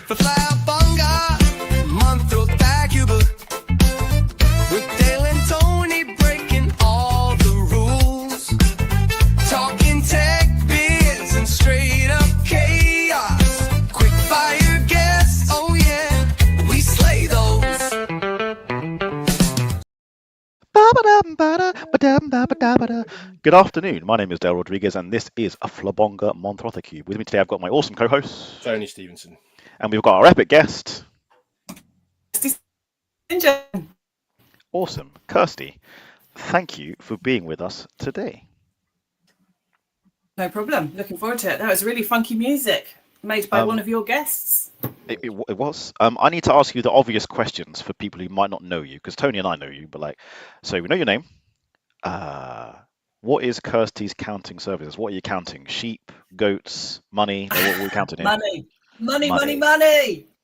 for Flabonga Monthrothacube. With Dale and Tony breaking all the rules. Talking tech, biz, and straight up chaos. Quick fire guests, oh yeah, we slay those. Good afternoon, my name is Dale Rodriguez and this is a Flabonga Monthrothacube. With me today I've got my awesome co-host, Tony Stevenson. And we've got our epic guest, Kirsty St John. awesome, Kirsty. Thank you for being with us today. No problem. Looking forward to it. That was really funky music made by one of your guests. It was. I need to ask you the obvious questions for people who might not know you, because Tony and I know you, but so we know your name. What is Kirsty's counting services? What are you counting? Sheep, goats, money? What are we counting in? Money.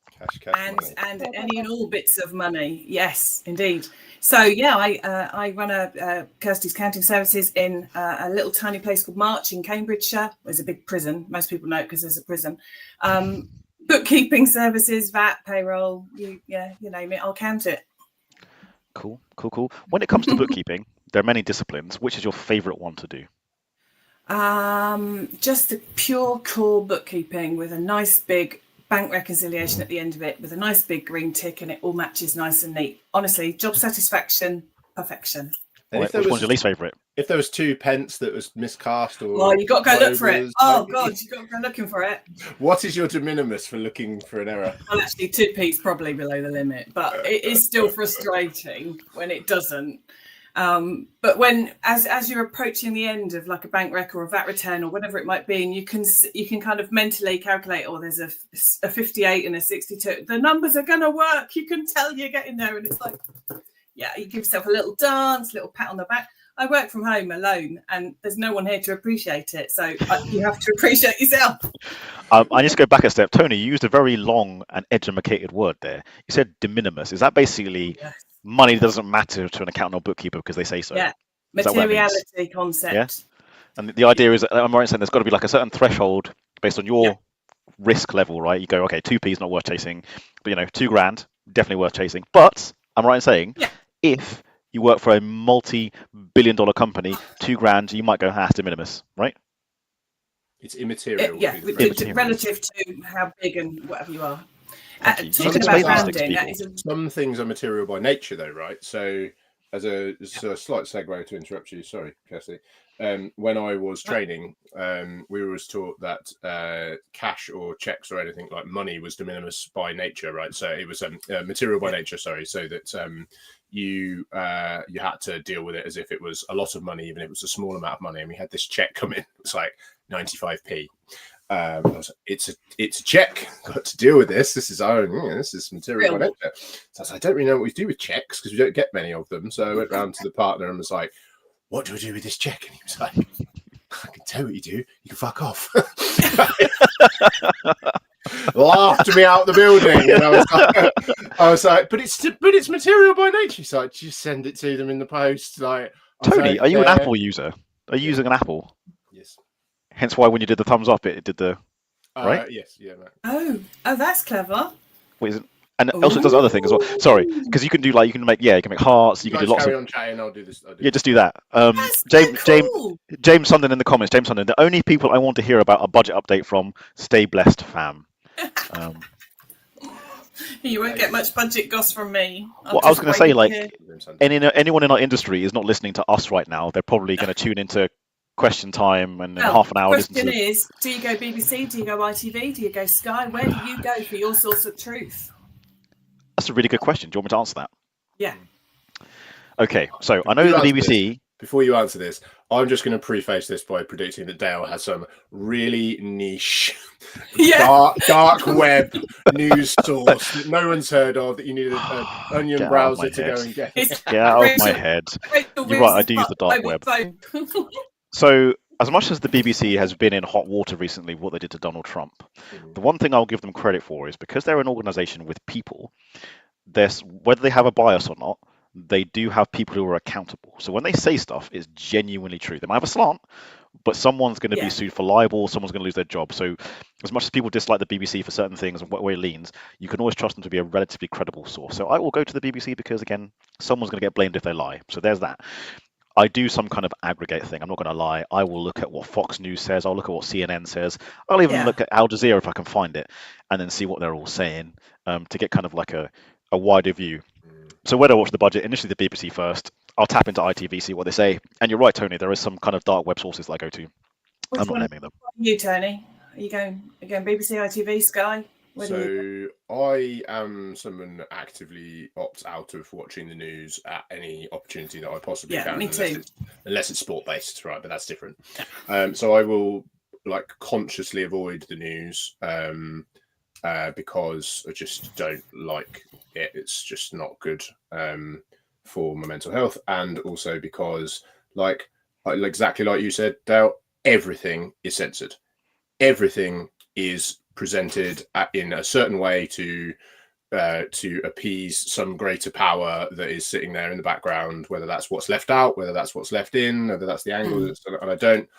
Cash, And any and all bits of money. Yes, indeed. So yeah, I run a Kirsty's Counting Services in a little tiny place called March in Cambridgeshire. There's a big prison. Most people know it because there's a prison. Bookkeeping services, VAT, payroll. You name it, I'll count it. Cool. When it comes to bookkeeping, there are many disciplines. Which is your favourite one to do? Just the pure core bookkeeping with a nice big bank reconciliation at the end of it with a nice big green tick and it all matches nice and neat. Honestly, job satisfaction, perfection. Which one's your least favourite? If there was 2 pence that was miscast or... you got to go look for it. Oh, God, you got to go looking for it. What is your de minimis for looking for an error? Well, actually, 2p's probably below the limit, but it is still frustrating when it doesn't. But when, as you're approaching the end of like a bank rec or a VAT return or whatever it might be, and you can kind of mentally calculate, there's a 58 and a 62. The numbers are going to work. You can tell you're getting there, and it's like, yeah, you give yourself a little dance, a little pat on the back. I work from home alone, and there's no one here to appreciate it, so you have to appreciate yourself. I need to go back a step. Tony, you used a very long and educated word there. You said de minimis. Is that basically money doesn't matter to an accountant or bookkeeper because they say so? Yeah, materiality concept. Yeah, and the idea is, I'm right in saying there's got to be like a certain threshold based on your risk level, right? You go, okay, 2p's not worth chasing, but $2,000 definitely worth chasing. But I'm right in saying, if you work for a multi-billion-dollar company, $2,000, you might go, that's de minimis, right? It's immaterial. Relative to how big and whatever you are. Talking about rounding, some things are material by nature, though, right? So, as a slight segue to interrupt you, sorry, Kirsty. When I was training, we were always taught that cash or checks or anything like money was de minimis by nature, right? So it was material by nature, sorry, so that you had to deal with it as if it was a lot of money, even if it was a small amount of money. And we had this check come in, it's like 95p. I was like, it's a check. Got to deal with this. This is this is material by nature. So I was like, I don't really know what we do with checks because we don't get many of them. So I went round to the partner and was like, what do I do with this check? And he was like, I can tell what you do. You can fuck off. Laughed me out the building. And I was like, but it's material by nature. So like, just send it to them in the post. Like, Tony, are you an Apple user? Are you using an Apple? Yes. Hence why when you did the thumbs up, it did the right. Yes. Yeah. Right. Oh, that's clever. And also it does other things as well. Sorry, because you can do you can make hearts. You can do lots carry of. On chatting. I'll do this. Just do that. James Sundin in the comments. James Sundin. The only people I want to hear about a budget update from. Stay blessed, fam. You won't get much budget goss from me. I was going to say, anyone in our industry is not listening to us right now. They're probably going to tune into question time and half an hour. The question is, do you go BBC? Do you go ITV? Do you go Sky? Where do you go for your source of truth? That's a really good question. Do you want me to answer that? Yeah. Okay, so I know the BBC... Before you answer this, I'm just going to preface this by predicting that Dale has some really niche, dark web news source that no one's heard of, that you need an onion browser to go and get. Get out of my head. You're right, I do use the dark web. So, as much as the BBC has been in hot water recently, what they did to Donald Trump, the one thing I'll give them credit for is because they're an organisation with people, whether they have a bias or not, they do have people who are accountable. So when they say stuff, it's genuinely true. They might have a slant, but someone's going to Yeah. be sued for libel, someone's going to lose their job. So as much as people dislike the BBC for certain things and what way it leans, you can always trust them to be a relatively credible source. So I will go to the BBC because, again, someone's going to get blamed if they lie. So there's that. I do some kind of aggregate thing. I'm not going to lie. I will look at what Fox News says. I'll look at what CNN says. I'll even look at Al Jazeera if I can find it, and then see what they're all saying to get kind of like a wider view. So when I watch the budget, initially the BBC first. I'll tap into ITV, see what they say. And you're right, Tony. There is some kind of dark web sources that I go to. I'm not naming them. You, Tony? Are you going again? BBC, ITV, Sky? So I am someone that actively opts out of watching the news at any opportunity that I possibly can. Me too. Unless it's sport based, right? But that's different. So I will consciously avoid the news because I just don't like it. It's just not good for my mental health, and also because exactly like you said, Dale, everything is censored. Everything is presented in a certain way to appease some greater power that is sitting there in the background, whether that's what's left out, whether that's what's left in, whether that's the angle. And I don't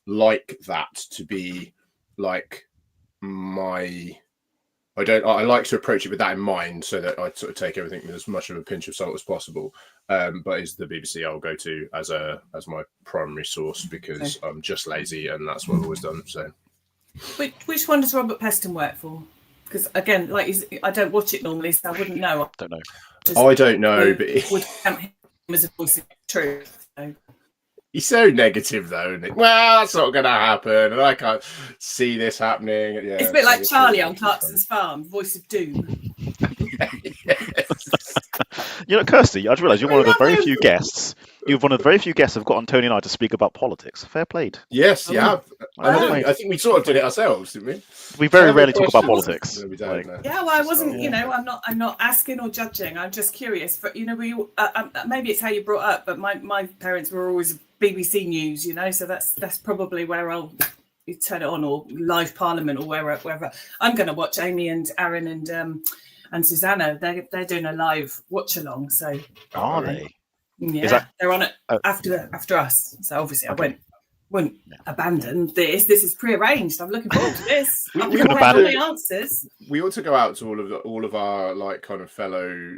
like that to be like I like to approach it with that in mind, so that I sort of take everything with as much of a pinch of salt as possible. But it's the BBC I'll go to as my primary source, because I'm just lazy and that's what I've always done. So, which one does Robert Peston work for? Because again, I don't watch it normally, so I wouldn't know. Don't know. I don't know, but would count him as a voice of truth. So. He's so negative, though, isn't it? Well, that's not going to happen, and I can't see this happening. Yeah, it's a bit like Charlie on Clarkson's Farm, voice of doom. You know, Kirsty, I just realised you're one of the very few guests. You're one of the very few guests who've gotten Tony and I to speak about politics. Fair played. Yes, you have. I think we sort of did it ourselves, didn't we? We very rarely talk about politics. No, we don't, no. Yeah, well, I wasn't. You know, I'm not asking or judging. I'm just curious. But you know, maybe it's how you brought up. But my parents were always BBC News. You know, so that's probably where I'll turn it on, or live Parliament, or wherever. I'm going to watch Amy and Aaron and Susanna. They're doing a live watch along. So are they? Yeah, they're on it after us. So obviously, okay. I wouldn't abandon this. This is prearranged. I'm looking forward to this. we can abandon the answers. We ought to go out to all of our like kind of fellow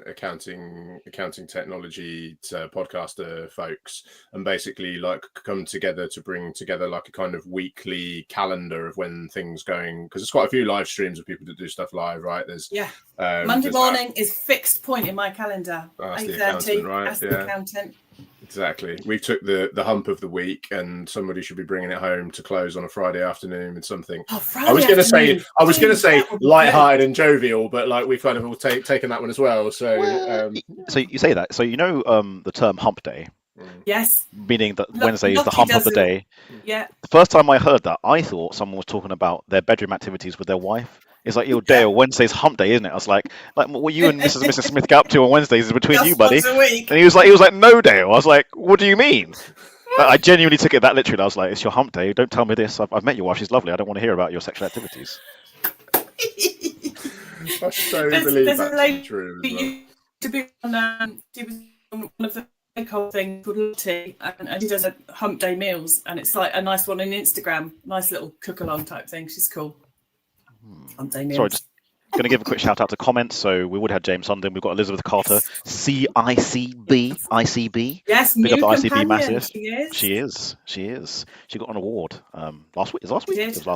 accounting technology podcaster folks, and basically like come together to bring together like a kind of weekly calendar of when things going, because there's quite a few live streams of people that do stuff live, right? There's Monday morning is fixed point in my calendar. 8:30. Right? That's the accountant. Exactly. We took the hump of the week, and somebody should be bringing it home to close on a Friday afternoon with something. I was going to say lighthearted and jovial, but like we've kind of all taken that one as well. So, so you say that. So you know the term hump day. Yes. Meaning that Wednesday is the hump of the day. Yeah. The first time I heard that, I thought someone was talking about their bedroom activities with their wife. It's like, Dale, Wednesday's hump day, isn't it? I was like what you and Mrs. and Mrs. Smith get up to on Wednesdays is between you, buddy. And he was like, no, Dale. I was like, what do you mean? I genuinely took it that literally. I was like, it's your hump day. Don't tell me this. I've met your wife. She's lovely. I don't want to hear about your sexual activities. I so believe that's true. To be on, she was on one of the whole thing called Lottie, and she does a hump day meals, and it's like a nice one on Instagram, nice little cook along type thing. She's cool. Hump day meals. Sorry, just going to give a quick shout out to comments. So we would have James Sundin, we've got Elizabeth Carter, ICB. Yes, big up the ICB companion. massive. She is. She is. She got an award last week. It was last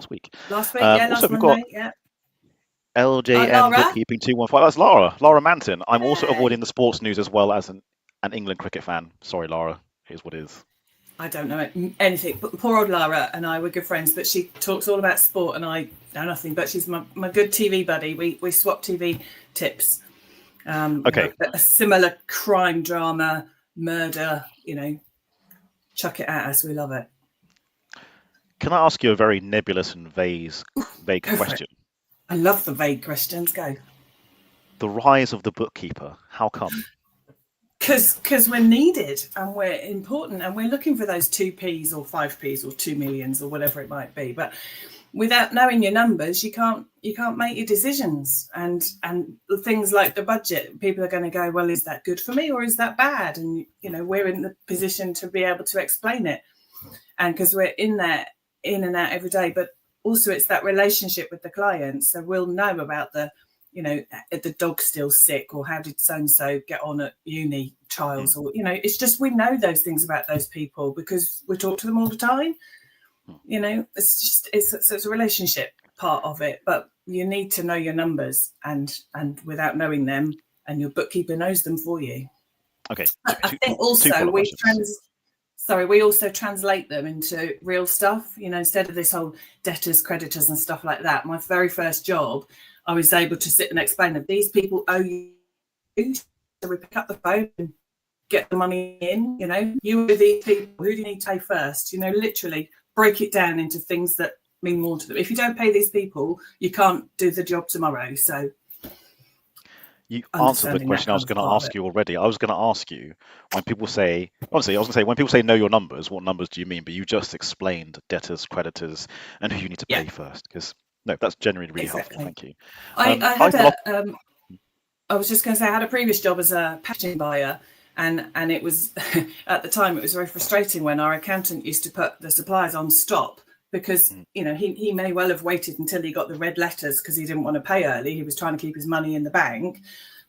week. Last week, yeah. Also, last we've Monday, got yeah. LJM Bookkeeping 215. That's Laura Manton. I'm also avoiding the sports news as well as an England cricket fan. Sorry, Laura. Here's what it is. I don't know anything, but poor old Lara and I were good friends, but she talks all about sport and I know nothing, but she's my good TV buddy. We swap TV tips. Okay. A similar crime, drama, murder, chuck it at us. We love it. Can I ask you a very nebulous and vague question? I love the vague questions. Go. The rise of the bookkeeper. How come? Because we're needed and we're important and we're looking for those 2p's or 5p's or 2 millions or whatever it might be. But without knowing your numbers, you can't make your decisions. And things like the budget, people are going to go, well, is that good for me or is that bad? And we're in the position to be able to explain it. and because we're in and out every day, but also it's that relationship with the client. So we'll know about the, you know, the dog's still sick, or how did so-and-so get on at uni trials, or, you know, it's just, we know those things about those people because we talk to them all the time. You know, it's just, it's a relationship part of it, but you need to know your numbers, and without knowing them, and your bookkeeper knows them for you. Okay. I think also we also translate them into real stuff, you know, instead of this whole debtors, creditors and stuff like that. My very first job, I was able to sit and explain that these people owe you, so we pick up the phone and get the money in, you know, you owe these people, who do you need to pay first? You know, literally break it down into things that mean more to them. If you don't pay these people, you can't do the job tomorrow. So you answered the question I was going to ask you already. I was going to ask you, when people say, honestly, I was going to say, when people say know your numbers, what numbers do you mean? But you just explained debtors, creditors, and who you need to pay first. Because no, that's generally really helpful. Thank you. I was just going to say, I had a previous job as a packaging buyer, and it was at the time it was very frustrating when our accountant used to put the suppliers on stop, because you know, he may well have waited until he got the red letters because he didn't want to pay early. He was trying to keep his money in the bank.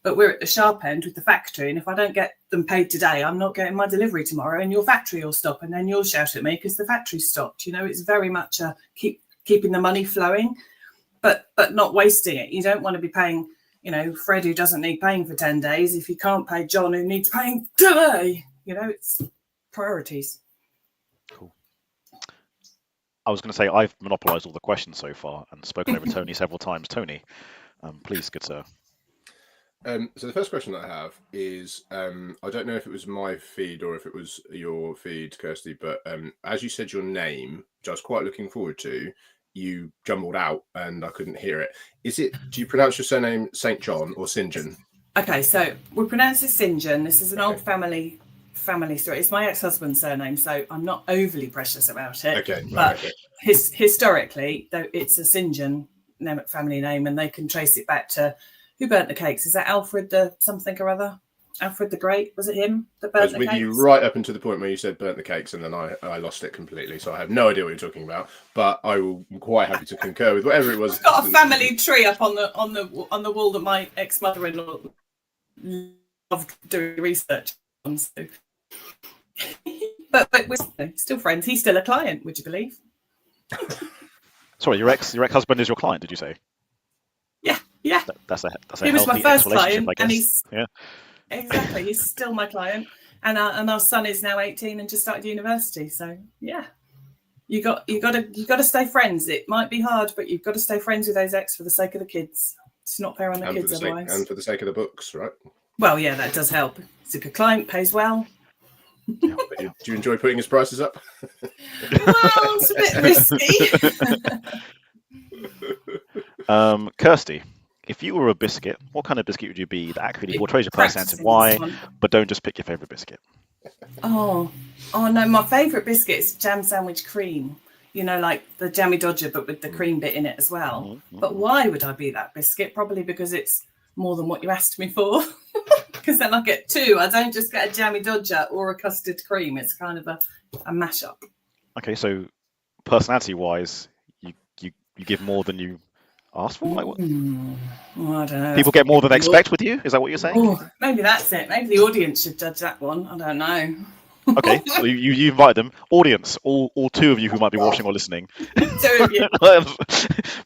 But we're at the sharp end with the factory, and if I don't get them paid today, I'm not getting my delivery tomorrow, and your factory will stop, and then you'll shout at me because the factory stopped. You know, it's very much a keeping the money flowing, but not wasting it. You don't want to be paying, you know, Fred, who doesn't need paying for 10 days, if you can't pay John, who needs paying today. You know, it's priorities. Cool. I was going to say, I've monopolised all the questions so far and spoken over Tony several times. Tony, please, good sir. So the first question that I have is, I don't know if it was my feed or if it was your feed, Kirsty, but as you said your name, which I was quite looking forward to, you jumbled out and I couldn't hear it. Do you pronounce your surname St John or St John? Okay, so we pronounce it St John. This is an old family story. It's my ex-husband's surname, so I'm not overly precious about it. Okay, but historically, though, it's a St John family name, and they can trace it back to who burnt the cakes. Is that Alfred the something or other? Alfred the Great? Was it him that burnt the cakes? I was with you right up until the point where you said burnt the cakes, and then I lost it completely. So I have no idea what you're talking about. But I'm quite happy to concur with whatever it was. I've got a family tree up on the wall that my ex-mother-in-law loved doing research on. So. but we're still friends. He's still a client. Would you believe? Sorry, your ex-husband is your client? Did you say? Yeah. That's a he was my first client, I guess. and he's exactly. He's still my client, and our son is now 18 and just started university. So yeah, you got to stay friends. It might be hard, but you've got to stay friends with those ex for the sake of the kids. It's not fair on the kids otherwise. And for the sake of the books, right? Well, yeah, that does help. It's a good client, pays well. Yeah, do you enjoy putting his prices up? Well, it's a bit risky. Kirsty, if you were a biscuit, what kind of biscuit would you be that actually portrays your personality? Why? But don't just pick your favourite biscuit. Oh no, my favourite biscuit is jam sandwich cream. You know, like the Jammy Dodger, but with the cream bit in it as well. Mm-hmm. But why would I be that biscuit? Probably because it's more than what you asked me for. Because then I get two. I don't just get a Jammy Dodger or a custard cream. It's kind of a mashup. Okay, so personality-wise, you give more than you asked for? Like what? Well, I don't know. People get more than they expect with you? Is that what you're saying? Oh, maybe that's it. Maybe the audience should judge that one. I don't know. Okay, so you invite them. Audience, all two of you who might be watching or listening. Two of you.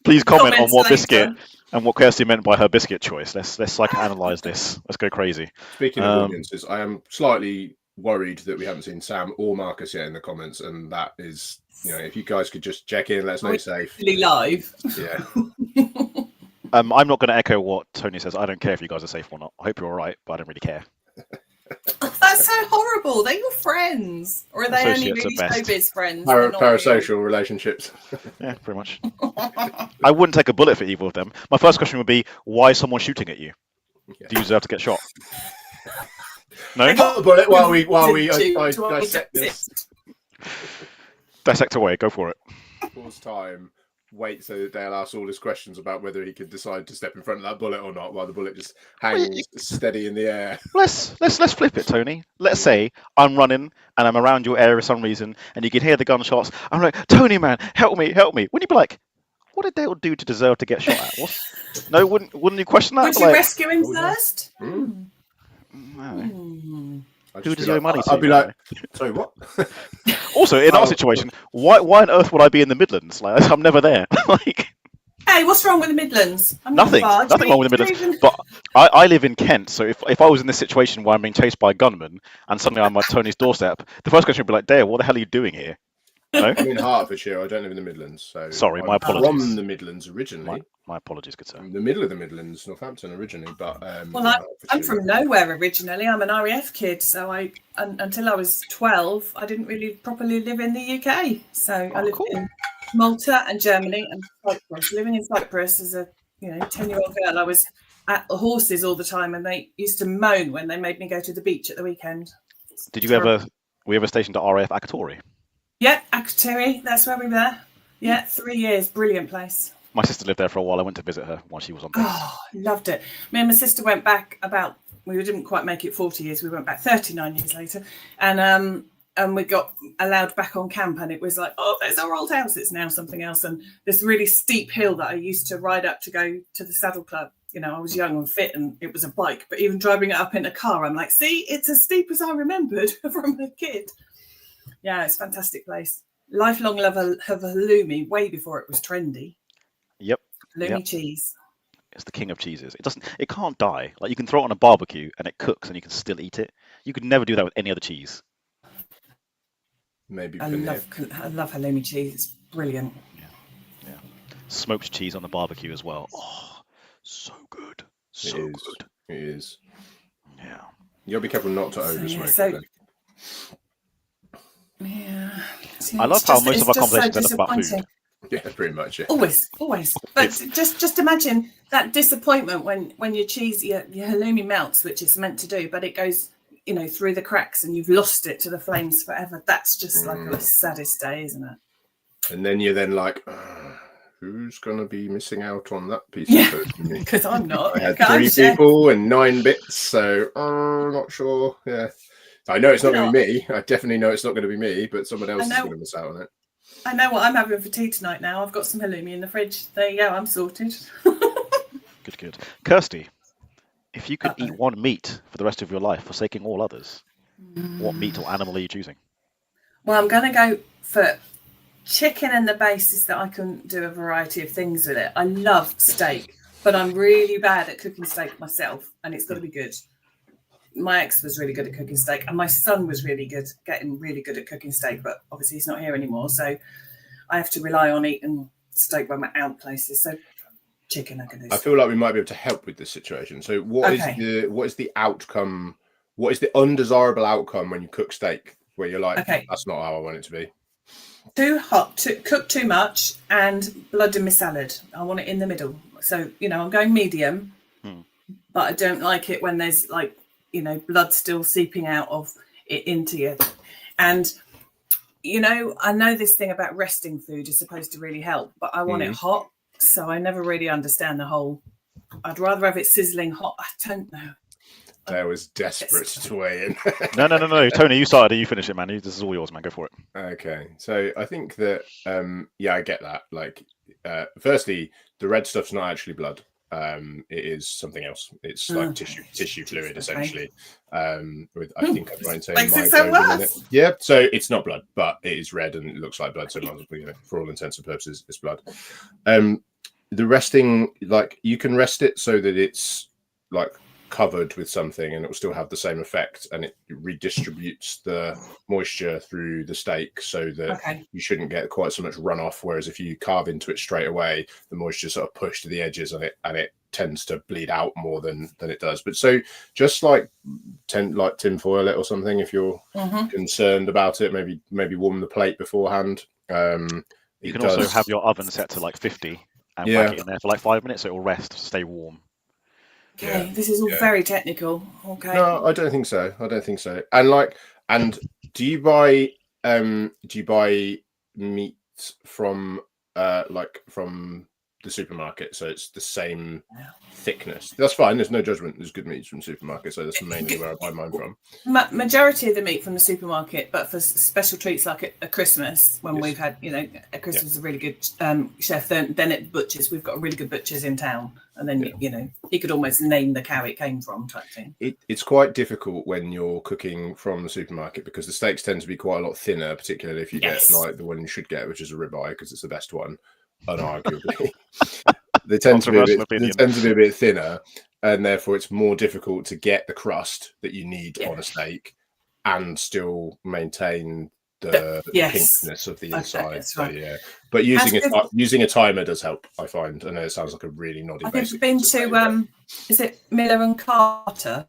Please comment on what biscuit and what Kirsty meant by her biscuit choice. Let's psychoanalyze this. Let's go crazy. Speaking of audiences, I am slightly worried that we haven't seen Sam or Marcus yet in the comments, and that is, you know, if you guys could just check in, let us know you're safe. Live. Yeah. I'm not going to echo what Tony says. I don't care if you guys are safe or not. I hope you're all right, but I don't really care. That's so horrible. They're your friends, or are they only really showbiz friends? Parasocial relationships. Yeah, pretty much. I wouldn't take a bullet for either of them. My first question would be, why is someone shooting at you? Yeah. Do you deserve to get shot? No. I got a bullet while we dissect this. Dissect away. Go for it. Pause time. wait so that Dale asks all his questions about whether he could decide to step in front of that bullet or not, while the bullet just hangs steady in the air. Let's flip it, Tony. Let's say I'm running and I'm around your area for some reason, and you can hear the gunshots. I'm like, Tony, man, help me, help me. Wouldn't you be like, what did Dale do to deserve to get shot at? No, wouldn't you question that? Would you rescue him first? Who does your money to? I'd be like, sorry, what? Also, in our situation, why on earth would I be in the Midlands? Like, I'm never there. Like, hey, what's wrong with the Midlands? nothing wrong with the Midlands. But I live in Kent, so if I was in this situation where I'm being chased by a gunman and suddenly I'm at Tony's doorstep, the first question would be like, Dale, what the hell are you doing here? No? I'm in Hertfordshire. I don't live in the Midlands. So sorry, my I'm apologies. from the Midlands originally. My apologies, good sir. In the middle of the Midlands, Northampton originally, but well, I'm from nowhere originally. I'm an RAF kid, so until I was 12, I didn't really properly live in the UK. So I lived in Malta and Germany and Cyprus. Living in Cyprus as a 10-year-old girl, I was at the horses all the time, and they used to moan when they made me go to the beach at the weekend. Did you ever? Were you ever stationed at RAF Akatori? Yeah, Akatori. That's where we were. Yeah, 3 years. Brilliant place. My sister lived there for a while. I went to visit her while she was on base. Oh, loved it. Me and my sister went back we didn't quite make it 40 years. We went back 39 years later. And we got allowed back on camp. And it was like, oh, there's our old house. It's now something else. And this really steep hill that I used to ride up to go to the saddle club. I was young and fit and it was a bike. But even driving it up in a car, I'm like, see, it's as steep as I remembered from a kid. Yeah, it's a fantastic place. Lifelong lover of halloumi way before it was trendy. Yep. Halloumi cheese. It's the king of cheeses. It can't die. Like, you can throw it on a barbecue and it cooks and you can still eat it. You could never do that with any other cheese. Maybe I love halloumi cheese. It's brilliant. Yeah. Smoked cheese on the barbecue as well. Oh, so good. So good. It is. Yeah. You gotta be careful not to oversmoke it. Yeah. I love how most of our conversations end up about food. Yeah, pretty much. Yeah. Always. But just imagine that disappointment when your cheese, your halloumi melts, which it's meant to do, but it goes, through the cracks and you've lost it to the flames forever. That's just like the saddest day, isn't it? And then you're like, who's going to be missing out on that piece of food? Because I'm not. I had 3 people and 9 bits, so not sure. Yeah. I know it's not going to be me. I definitely know it's not going to be me, but someone else is going to miss out on it. I know what I'm having for tea tonight now. I've got some halloumi in the fridge. There you go. I'm sorted. Good. Kirsty, if you could eat one meat for the rest of your life, forsaking all others, what meat or animal are you choosing? Well, I'm going to go for chicken on the basis that I can do a variety of things with it. I love steak, but I'm really bad at cooking steak myself, and it's got to be good. My ex was really good at cooking steak, and my son was getting really good at cooking steak, but obviously he's not here anymore, so I have to rely on eating steak when we're out places. So chicken I can do. I feel like we might be able to help with this situation. So what is the outcome? What is the undesirable outcome when you cook steak where you're like, that's not how I want it to be? Too hot, cook too much, and blood in my salad. I want it in the middle. So, I'm going medium, but I don't like it when there's blood still seeping out of it into you. And, I know this thing about resting food is supposed to really help, but I want it hot. So I never really understand the whole, I'd rather have it sizzling hot. I don't know. I was desperate to weigh in. No. Tony, you started it. You finish it, man. This is all yours, man. Go for it. Okay. So I think that, I get that. Like, firstly, the red stuff's not actually blood. It is something else. It's like tissue fluid, essentially. With I think I'm right in saying makes it so worse. Yeah, so it's not blood, but it is red and it looks like blood. So for all intents and purposes, it's blood. The resting, you can rest it so that it's covered with something and it will still have the same effect, and it redistributes the moisture through the steak so that you shouldn't get quite so much runoff, whereas if you carve into it straight away, the moisture sort of pushed to the edges of it and it tends to bleed out more than it does. But so just tin foil it or something if you're concerned about it, maybe warm the plate beforehand. You can also have your oven set to 50 and whack it in there for 5 minutes so it will rest, stay warm. Okay, this is all very technical. Okay. No, I don't think so. And do you buy meat from like from the supermarket, so it's the same thickness. That's fine. There's no judgment. There's good meats from the supermarket, so that's mainly where I buy mine from. Majority of the meat from the supermarket, but for special treats like a Christmas, when we've had, a Christmas is a really good chef, then at butchers, we've got really good butchers in town, and then he could almost name the cow it came from, type thing. It's quite difficult when you're cooking from the supermarket because the steaks tend to be quite a lot thinner, particularly if you get like the one you should get, which is a ribeye, because it's the best one, unarguably. They tend to be a bit thinner, and therefore it's more difficult to get the crust that you need on a steak and still maintain the pinkness of the inside. So but using a timer does help, I find. I know it sounds like a really noddy basic. I've been to is it Miller and Carter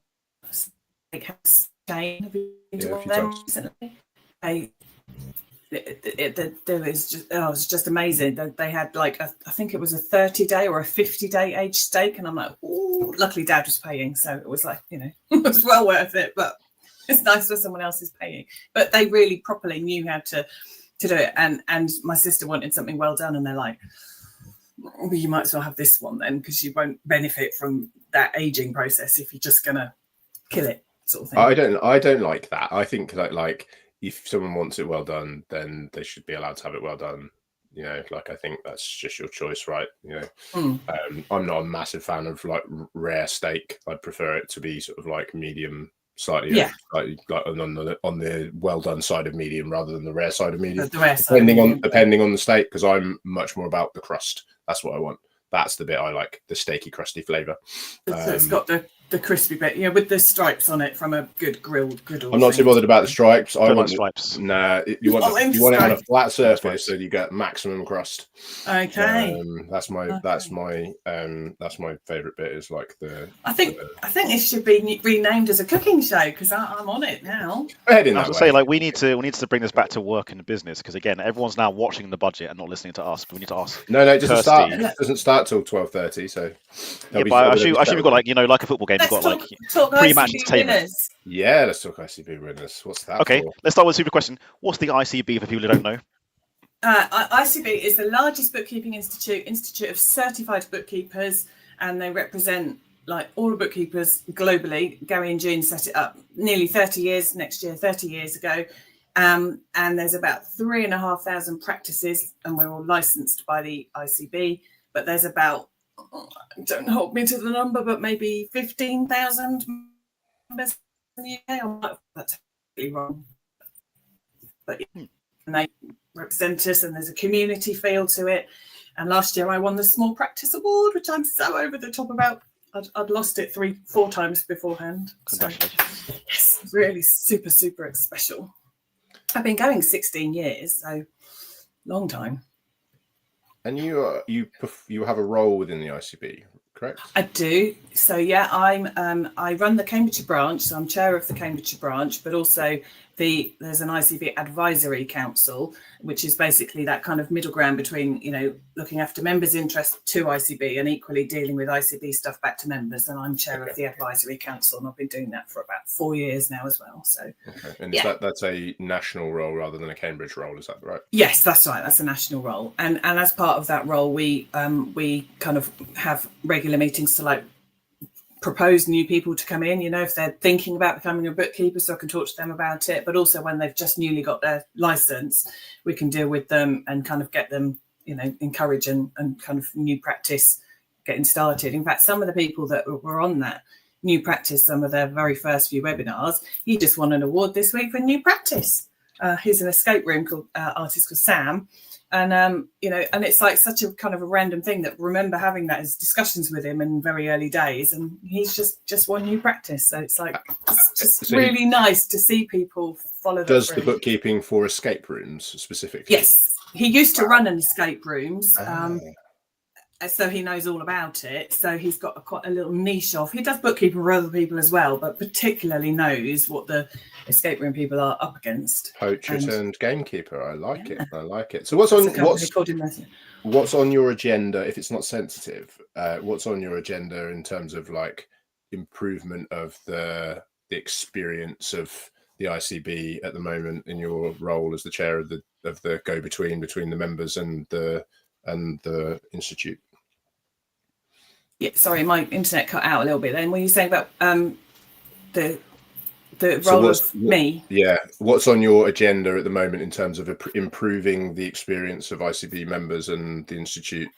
steakhouse chain? Have you been to one of them recently? It was just amazing. They had like I think it was a 30-day or a 50-day aged steak, and I'm like, oh, luckily Dad was paying, so it was like, it was well worth it. But it's nice when someone else is paying. But they really properly knew how to do it, and my sister wanted something well done, and they're like, well, you might as well have this one then, because you won't benefit from that aging process if you're just gonna kill it, sort of thing. I don't like that. I think that like, if someone wants it well done, then they should be allowed to have it well done. Like, I think that's just your choice, right? I'm not a massive fan of like rare steak. I'd prefer it to be sort of like medium, slightly like on the well done side of medium rather than the rare side of medium. Depending on the steak, because I'm much more about the crust. That's what I want. That's the bit I like, the steaky, crusty flavour. So it's got the crispy bit, with the stripes on it from a good grilled griddle. I'm not too bothered about the stripes. I want stripes. Nah, you want it on a flat surface so you get maximum crust. Okay. That's my favourite bit. Is like the. I think this should be renamed as a cooking show, because I'm on it now. I was to say, like, we need to bring this back to work in the business, because again, everyone's now watching the budget and not listening to us. But we need to ask. No, it doesn't start. It doesn't start till 12:30. So. But I assume we've got like a football game. We've got like pre-match entertainment. Yeah, let's talk ICB winners. What's that? Okay, for? Let's start with a super question. What's the ICB for people who don't know? ICB is the largest bookkeeping institute of certified bookkeepers, and they represent like all the bookkeepers globally. Gary and June set it up nearly 30 years ago. And there's about 3,500 practices, and we're all licensed by the ICB, but there's about, don't hold me to the number, but maybe 15,000 members in the UK. That's totally wrong. But and they represent us, and there's a community feel to it. And last year I won the Small Practice Award, which I'm so over the top about. I'd lost it 3-4 times beforehand. Congratulations. So, yes, really super, super special. I've been going 16 years, so long time. And you have a role within the ICB, correct? I do. So yeah, I run the Cambridgeshire branch, so I'm chair of the Cambridgeshire branch, but also there's an ICB advisory council, which is basically that kind of middle ground between looking after members' interest to ICB and equally dealing with ICB stuff back to members. And I'm chair of the advisory council, and I've been doing that for about 4 years now as well. So and that's a national role rather than a Cambridge role, is that right? Yes, that's right. That's a national role, and as part of that role, we kind of have regular meetings to like propose new people to come in, if they're thinking about becoming a bookkeeper, so I can talk to them about it. But also when they've just newly got their license, we can deal with them and kind of get them, encourage and kind of new practice getting started. In fact, some of the people that were on that new practice, some of their very first few webinars, he just won an award this week for new practice. He's an escape room artist called Sam. And, and it's like such a kind of a random thing that remember having that as discussions with him in very early days. And he's just won new practice. So it's like, it's just so really nice to see people follow that. Does the bookkeeping for escape rooms specifically? Yes. He used to run an escape rooms. So he knows all about it. So he's got quite a little niche of. He does bookkeeping for other people as well, but particularly knows what the escape room people are up against. Poacher turned gamekeeper. I like it. I like it. So what's on your agenda? If it's not sensitive, what's on your agenda in terms of like improvement of the experience of the ICB at the moment in your role as the chair of the go-between between the members and the and the institute. Yeah, sorry, my internet cut out a little bit then. What are you saying about the So role of me? Yeah, what's on your agenda at the moment in terms of improving the experience of ICB members and the institute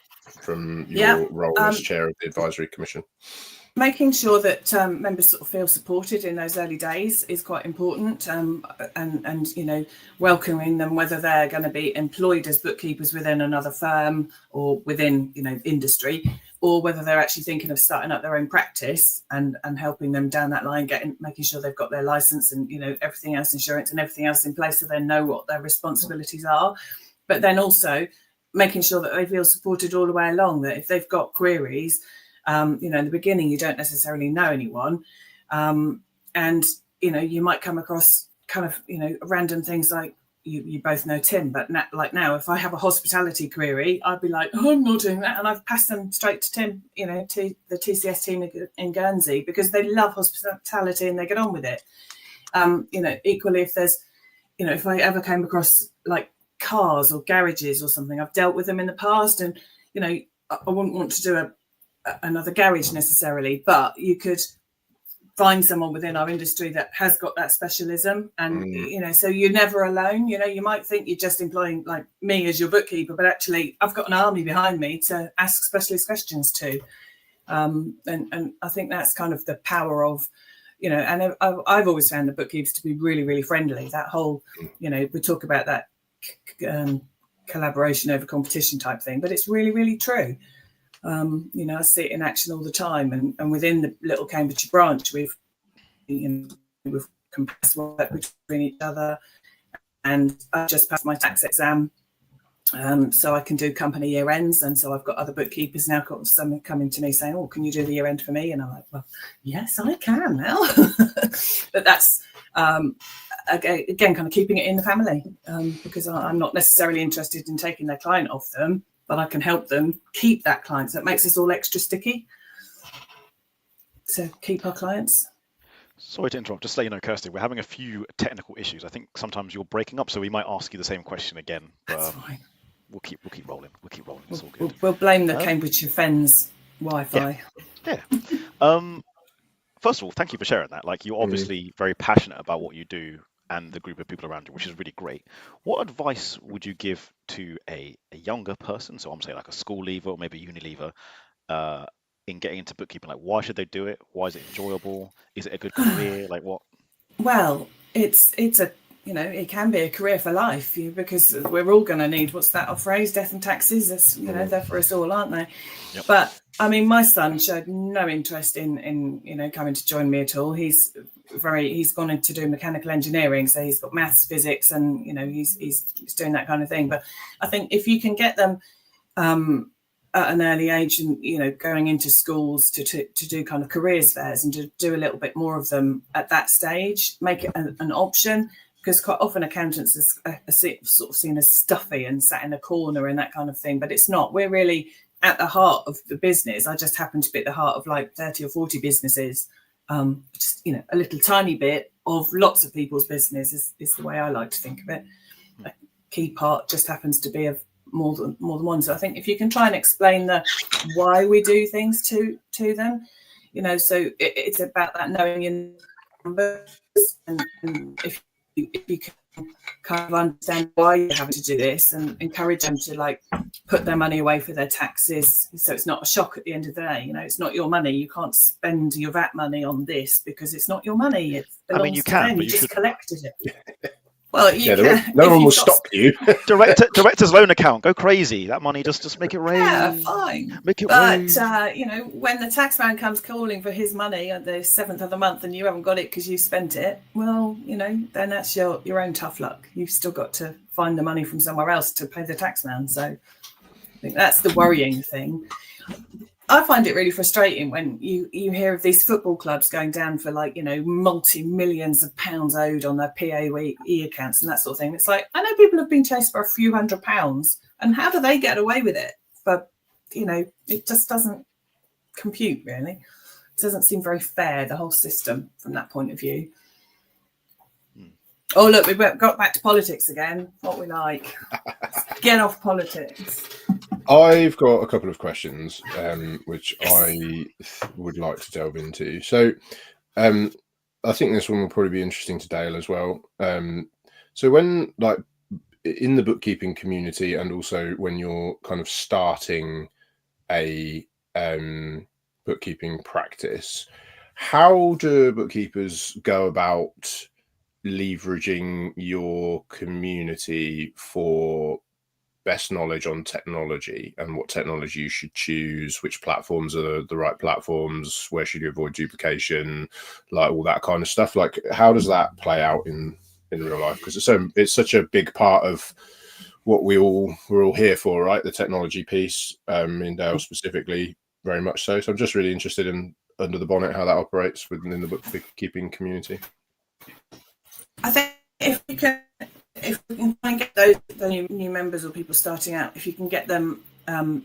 from your role as chair of the advisory commission? Making sure that members sort of feel supported in those early days is quite important, and you know, welcoming them, whether they're going to be employed as bookkeepers within another firm or within, you know, industry, or whether they're actually thinking of starting up their own practice, and helping them down that line, making sure they've got their license and, you know, everything else, insurance and everything else in place, so they know what their responsibilities are. But then also making sure that they feel supported all the way along, that if they've got queries, you know, in the beginning, you don't necessarily know anyone. And, you know, you might come across kind of, you know, random things like you both know Tim, but like now, if I have a hospitality query, I'd be like, oh, I'm not doing that. And I've passed them straight to Tim, you know, to the TCS team in Guernsey, because they love hospitality and they get on with it. You know, equally, if there's, you know, if I ever came across like cars or garages or something, I've dealt with them in the past, and, you know, I wouldn't want to do another garage necessarily, but you could find someone within our industry that has got that specialism, and you know, so you're never alone. You know, you might think you're just employing like me as your bookkeeper, but actually I've got an army behind me to ask specialist questions to, and I think that's kind of the power of, you know, and I've always found the bookkeepers to be really, really friendly. That whole, you know, we talk about that collaboration over competition type thing, but it's really, really true. You know, I see it in action all the time, and within the little Cambridgeshire branch, we've compressed work between each other, and I've just passed my tax exam, so I can do company year ends, and so I've got other bookkeepers now. Got some coming to me saying, "Oh, can you do the year end for me?" And I'm like, "Well, yes, I can now." But that's again kind of keeping it in the family, because I'm not necessarily interested in taking their client off them, but I can help them keep that client. So it makes us all extra sticky. So keep our clients. Sorry to interrupt. Just to let you know, Kirsty, we're having a few technical issues. I think sometimes you're breaking up, so we might ask you the same question again. But that's fine. We'll keep rolling. We'll keep rolling. It's all good. We'll blame the Cambridgeshire Fens Wi-Fi. Yeah. First of all, thank you for sharing that. Like, you're obviously very passionate about what you do and the group of people around you, which is really great. What advice would you give to a younger person, so I'm saying like a school leaver or maybe a uni leaver, in getting into bookkeeping? Like, why should they do it? Why is it enjoyable? Is it a good career? Like, what? Well, it's a, you know, it can be a career for life, because we're all going to need, what's that phrase, death and taxes. That's, you know, they're for us all, aren't they? Yep. But I mean, my son showed no interest in you know, coming to join me at all. He's gone into do mechanical engineering, so he's got maths, physics, and, you know, he's doing that kind of thing. But I think if you can get them at an early age, and, you know, going into schools to do kind of careers fairs and to do a little bit more of them at that stage, make it an option, because quite often accountants are sort of seen as stuffy and sat in a corner and that kind of thing, but it's not. We're really at the heart of the business. I just happen to be at the heart of like 30 or 40 businesses. Just, you know, a little tiny bit of lots of people's business is the way I like to think of it. A key part just happens to be of more than one. So I think if you can try and explain the why we do things to them, you know, so it's about that knowing in numbers, and if you can kind of understand why you're having to do this, and encourage them to like put their money away for their taxes, so it's not a shock at the end of the day. You know, it's not your money. You can't spend your VAT money on this because it's not your money. It belongs, I mean, you can, but you just collected it. Well, no one will stop you. Director's loan account, go crazy. That money, just make it rain. Yeah, fine. Make it rain. But you know, when the taxman comes calling for his money at the 7th of the month and you haven't got it because you spent it, well, you know, then that's your own tough luck. You've still got to find the money from somewhere else to pay the taxman. So I think that's the worrying thing. I find it really frustrating when you hear of these football clubs going down for, like, you know, multi-millions of pounds owed on their PAYE accounts and that sort of thing. It's like, I know people have been chased for a few £100s, and how do they get away with it? But, you know, it just doesn't compute, really. It doesn't seem very fair, the whole system, from that point of view. Oh, look, we've got back to politics again. What we like. Get off politics. I've got a couple of questions, which I would like to delve into. So, I think this one will probably be interesting to Dale as well. So when, like, in the bookkeeping community, and also when you're kind of starting a bookkeeping practice, how do bookkeepers go about leveraging your community for best knowledge on technology and what technology you should choose, which platforms are the right platforms, where should you avoid duplication, like all that kind of stuff? Like, how does that play out in real life? Because it's such a big part of what we're all here for, right? The technology piece, in Dale specifically, very much so. So I'm just really interested in under the bonnet how that operates within the bookkeeping community. I think if we can try and get those new members or people starting out, if you can get them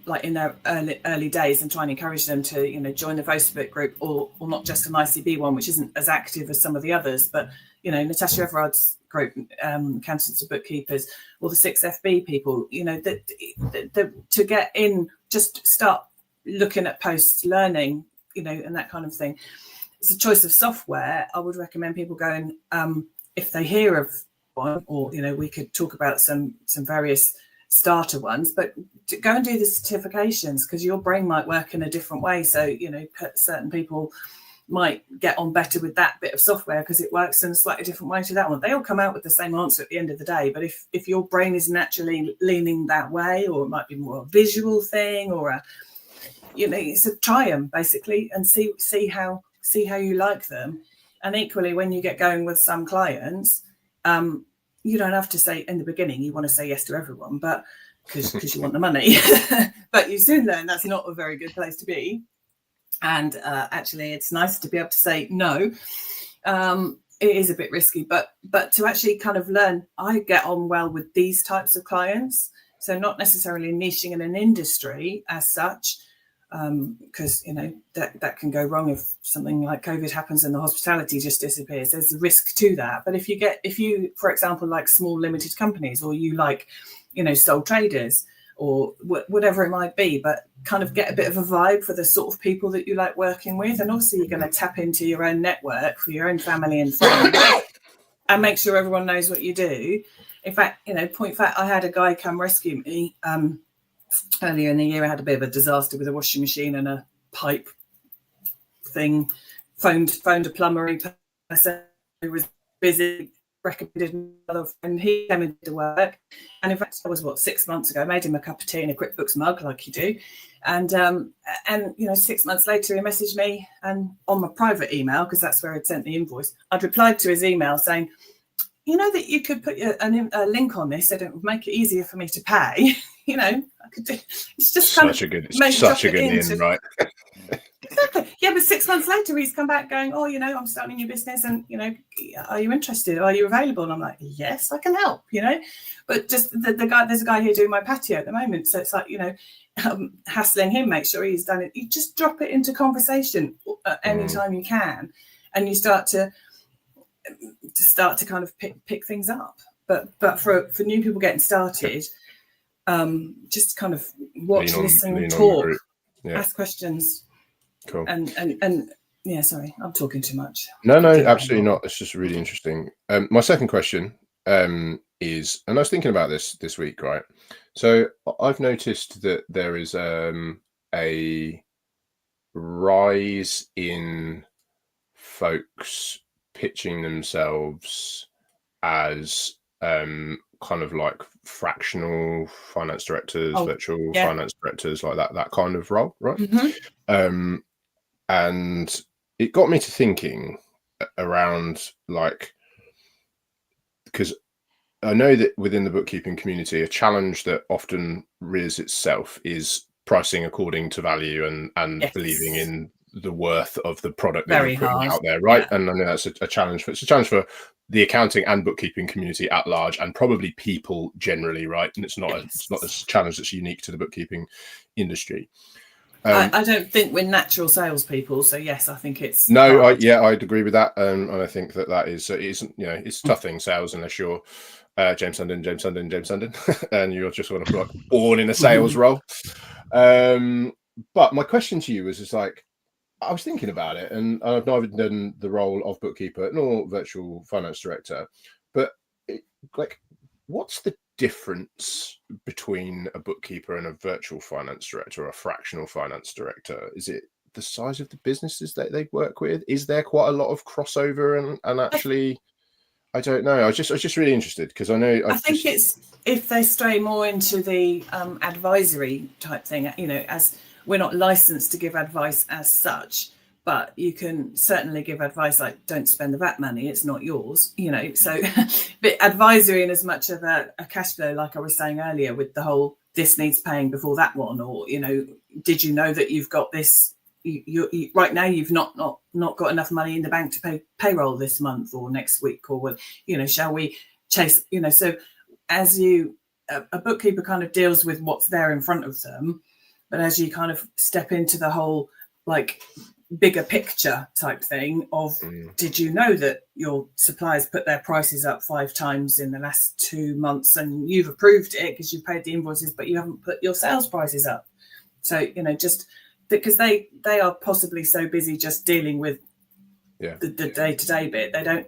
like in their early days and try and encourage them to, you know, join the Facebook group, or not just an ICB one, which isn't as active as some of the others, but, you know, Natasha Everard's group, accountants and bookkeepers, or the 6FB people, you know, to get in, just start looking at posts, learning, you know, and that kind of thing. It's a choice of software. I would recommend people going, if they hear of one, or, you know, we could talk about some various starter ones, but to go and do the certifications, because your brain might work in a different way. So, you know, certain people might get on better with that bit of software because it works in a slightly different way to that one. They all come out with the same answer at the end of the day, but if your brain is naturally leaning that way, or it might be more a visual thing, or a, you know, it's a try them basically and see how you like them. And equally, when you get going with some clients, you don't have to say in the beginning you want to say yes to everyone, but because you want the money. But you soon learn that's not a very good place to be. And actually, it's nice to be able to say no. It is a bit risky, but to actually kind of learn, I get on well with these types of clients. So not necessarily niching in an industry as such, because, you know, that can go wrong if something like COVID happens and the hospitality just disappears. There's a risk to that. But if you, for example, like small limited companies, or you like, you know, sole traders, or whatever it might be, but kind of get a bit of a vibe for the sort of people that you like working with. And obviously you're going to tap into your own network for your own family and friends and make sure everyone knows what you do. In fact, you know, I had a guy come rescue me earlier in the year. I had a bit of a disaster with a washing machine and a pipe thing. Phoned a plumber person who was busy, recommended another friend. He came into work, and in fact, that was 6 months ago. I made him a cup of tea in a QuickBooks mug, like you do, and you know, 6 months later, he messaged me, and on my private email, because that's where I'd sent the invoice, I'd replied to his email saying, you know, that you could put a link on this, so it would make it easier for me to pay. You know, I could do. It's just kind such a good in, right? Exactly. Yeah, but 6 months later, he's come back going, oh, you know, I'm starting a new business, and, you know, are you interested? Are you available? And I'm like, yes, I can help, you know. But just the guy, there's a guy here doing my patio at the moment. So it's like, you know, hassling him, make sure he's done it. You just drop it into conversation anytime you can. And you start to kind of pick things up. But for new people getting started, just kind of watch, listen, talk, ask questions. Cool. And yeah, sorry, I'm talking too much. No, absolutely not. It's just really interesting. My second question is, and I was thinking about this week, right? So I've noticed that there is a rise in folks pitching themselves as kind of like fractional finance directors, virtual finance directors, like that kind of role, right? Mm-hmm. And it got me to thinking around, like, because I know that within the bookkeeping community, a challenge that often rears itself is pricing according to value and believing in the worth of the product that you're putting out there, right? Yeah. And I know that's a challenge. It's a challenge for the accounting and bookkeeping community at large, and probably people generally, right? And it's not a challenge that's unique to the bookkeeping industry. I don't think we're natural salespeople, so yes, I think it's I'd agree with that, and I think that is it isn't, you know, it's tough thing, sales, unless you're James Sundin, and you're just sort of like born in a sales role. But my question to you was just like, I was thinking about it, and I've neither done the role of bookkeeper nor virtual finance director, but like, what's the difference between a bookkeeper and a virtual finance director or a fractional finance director? Is it the size of the businesses that they work with? Is there quite a lot of crossover and actually? I don't know. I was just really interested because I know. I think it's if they stray more into the advisory type thing. You know, as we're not licensed to give advice as such, but you can certainly give advice like don't spend the VAT money; it's not yours. You know, so but advisory in as much of a cash flow, like I was saying earlier, with the whole this needs paying before that one, or you know, did you know that you've got this? You right now you've not got enough money in the bank to pay payroll this month or next week, or you know, shall we chase, you know? So as you a bookkeeper kind of deals with what's there in front of them, but as you kind of step into the whole like bigger picture type thing of did you know that your suppliers put their prices up 5 times in the last 2 months and you've approved it because you've paid the invoices, but you haven't put your sales prices up? So you know, just because they are possibly so busy just dealing with the day-to-day bit, they don't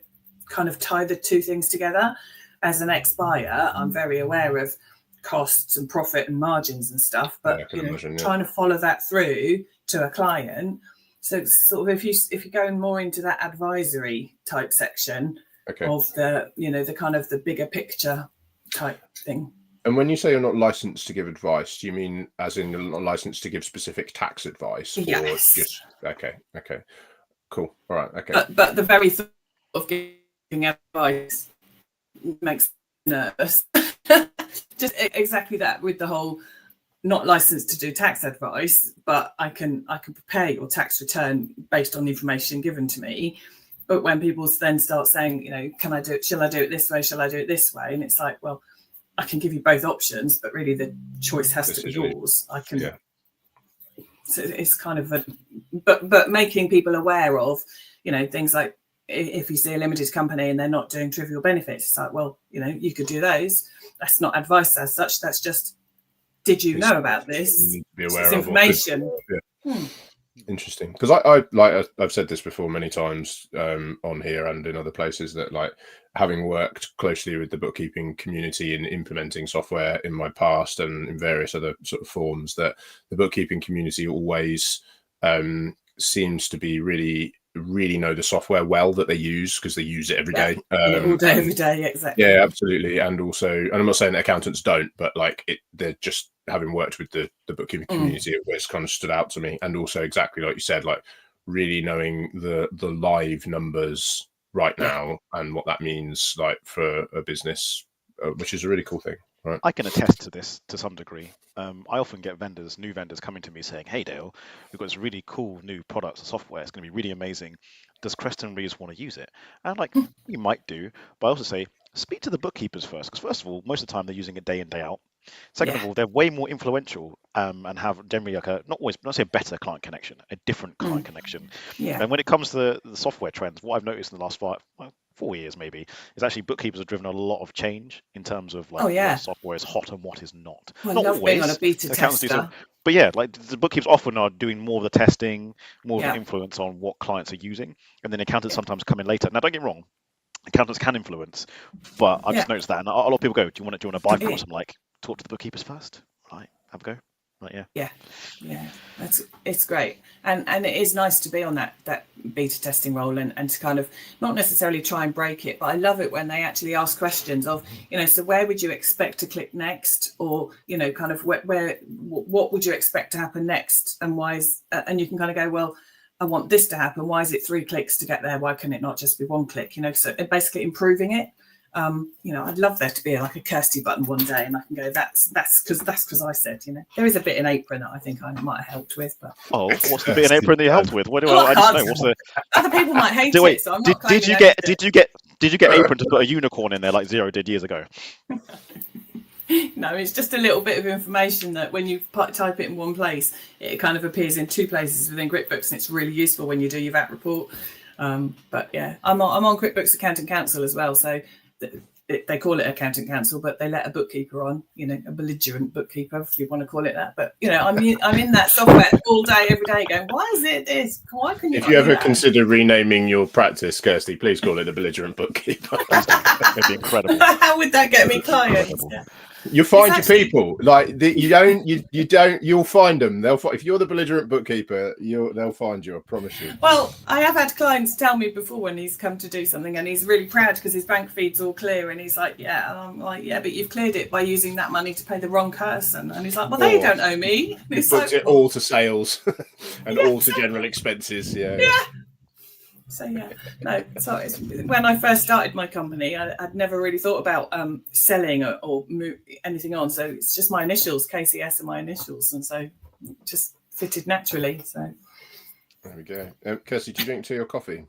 kind of tie the two things together. As an ex-buyer, I'm very aware of costs and profit and margins and stuff, but trying to follow that through to a client. So sort of if you're going more into that advisory type section of the, you know, the kind of the bigger picture type thing. And when you say you're not licensed to give advice, do you mean as in you're not licensed to give specific tax advice? Yes. Or just okay, cool, all right, okay. But the very thought of giving advice makes me nervous. Just exactly that with the whole not licensed to do tax advice, but I can prepare your tax return based on the information given to me. But when people then start saying, you know, can I do it? Shall I do it this way? Shall I do it this way? And it's like, well, I can give you both options, but really the choice has to be yours. I can. Yeah. So it's kind of but making people aware of, you know, things like if you see a limited company and they're not doing trivial benefits, it's like, well, you know, you could do those. That's not advice as such. That's just, did you know about this? You need to be aware of information. Interesting, because I like I've said this before many times on here and in other places, that like having worked closely with the bookkeeping community in implementing software in my past and in various other sort of forms, that the bookkeeping community always seems to be really know the software well that they use, because they use it every day. All day, every day, exactly. Yeah, absolutely. And also, and I'm not saying that accountants don't, but like they're just, having worked with the bookkeeping community, it always kind of stood out to me. And also exactly like you said, like really knowing the live numbers right now and what that means like for a business, which is a really cool thing. Right. I can attest to this to some degree. I often get new vendors coming to me saying, hey Dale, we've got this really cool new product or software, it's going to be really amazing. Does Creston Reeves want to use it? And I'm like, you might do, but I also say, speak to the bookkeepers first, because first of all, most of the time they're using it day in, day out. Second of all, they're way more influential and have generally like not say a better client connection, a different client connection. Yeah. And when it comes to the software trends, what I've noticed in the last 4 years maybe is actually bookkeepers have driven a lot of change in terms of like what software is hot and what is not. Well, not I love always. Being on a beta tester. But yeah, like the bookkeepers often are doing more of the testing, more of the influence on what clients are using, and then accountants sometimes come in later. Now, don't get me wrong, accountants can influence, but I've just noticed that, and a lot of people go, do you want to buy from us? I'm like, talk to the bookkeepers first, right? Have a go. Right, yeah. It's great, and it is nice to be on that beta testing role and to kind of not necessarily try and break it, but I love it when they actually ask questions of, you know, so where would you expect to click next, or you know, kind of what would you expect to happen next, and why is and you can kind of go, well, I want this to happen, why is it 3 clicks to get there, why can it not just be 1 click, you know? So basically improving it. You know, I'd love there to be like a Kirsty button one day, and I can go, that's because I said, you know, there is a bit in Apron that I think I might have helped with, but what's the bit in Apron that you helped with? What do I just know? What's the other people might hate it, so I'm not did you get Apron to put a unicorn in there like Xero did years ago? No, it's just a little bit of information that when you type it in one place, it kind of appears in 2 places within QuickBooks, and it's really useful when you do your VAT report. But yeah, I'm on QuickBooks Accountant Council as well, so they call it accountant council, but they let a bookkeeper on, you know, a belligerent bookkeeper, if you want to call it that. But, you know, I'm in that software all day, every day going, why is it this? Why can you If you ever consider renaming your practice, Kirsty, please call it the belligerent bookkeeper. It'd be incredible. How would that get me clients? Yeah. You'll find your people. Like you'll find them. If you're the belligerent bookkeeper, they'll find you. I promise you. Well, I have had clients tell me before when he's come to do something, and he's really proud because his bank feed's all clear, and he's like, yeah, and I'm like, yeah, but you've cleared it by using that money to pay the wrong person, and he's like, well, they don't owe me. You booked it all to sales and all to general expenses. Yeah. So yeah, no. So when I first started my company, I'd never really thought about selling or anything on. So it's just my initials, KCS, and my initials, and so it just fitted naturally. So there we go. Kirsty, do you drink tea or coffee?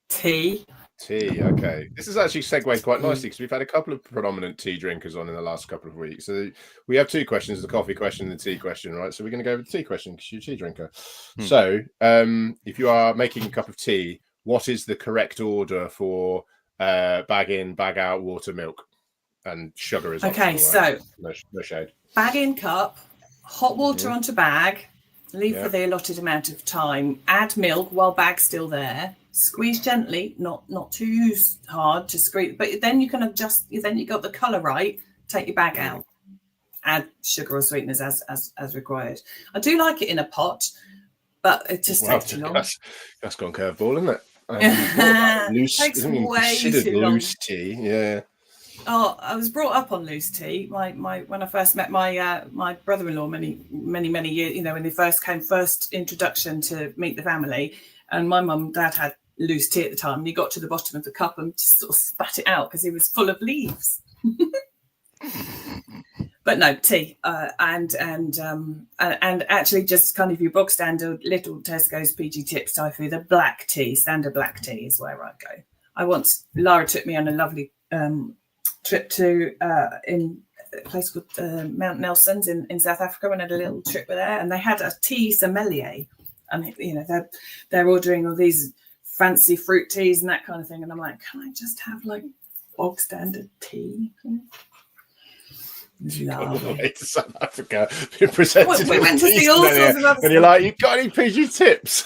Tea. Tea. Okay. This is actually segued quite nicely because we've had a couple of predominant tea drinkers on in the last couple of weeks. So we have two questions: the coffee question and the tea question, right? So we're going to go with the tea question because you're a tea drinker. So if you are making a cup of tea, what is the correct order for bag in, bag out, water, milk, and sugar is okay? Optional, right? So no shade. Bag in cup, hot water onto bag, leave for the allotted amount of time. Add milk while bag's still there. Squeeze gently, not too hard to squeeze, but then you can adjust. Then you got the colour right. Take your bag out. Add sugar or sweeteners as required. I do like it in a pot, but it just takes too long. That's gone curveball, isn't it? Loose, takes way too long. Loose tea, yeah. Oh, I was brought up on loose tea. When I first met my brother-in-law many years, you know, when they first introduction to meet the family, and my mum and dad had loose tea at the time. And he got to the bottom of the cup and just sort of spat it out because he was full of leaves. But no, tea and actually just kind of your bog standard little Tesco's PG Tips type food. The black tea, standard black tea is where I go. Lara took me on a lovely trip to in a place called Mount Nelson's in South Africa, and had a little trip with there, and they had a tea sommelier, and you know they're ordering all these fancy fruit teas and that kind of thing, and I'm like, can I just have like bog standard tea? On the way to South Africa, being presented we went to see all sorts of other and you're like, you got any PG tips?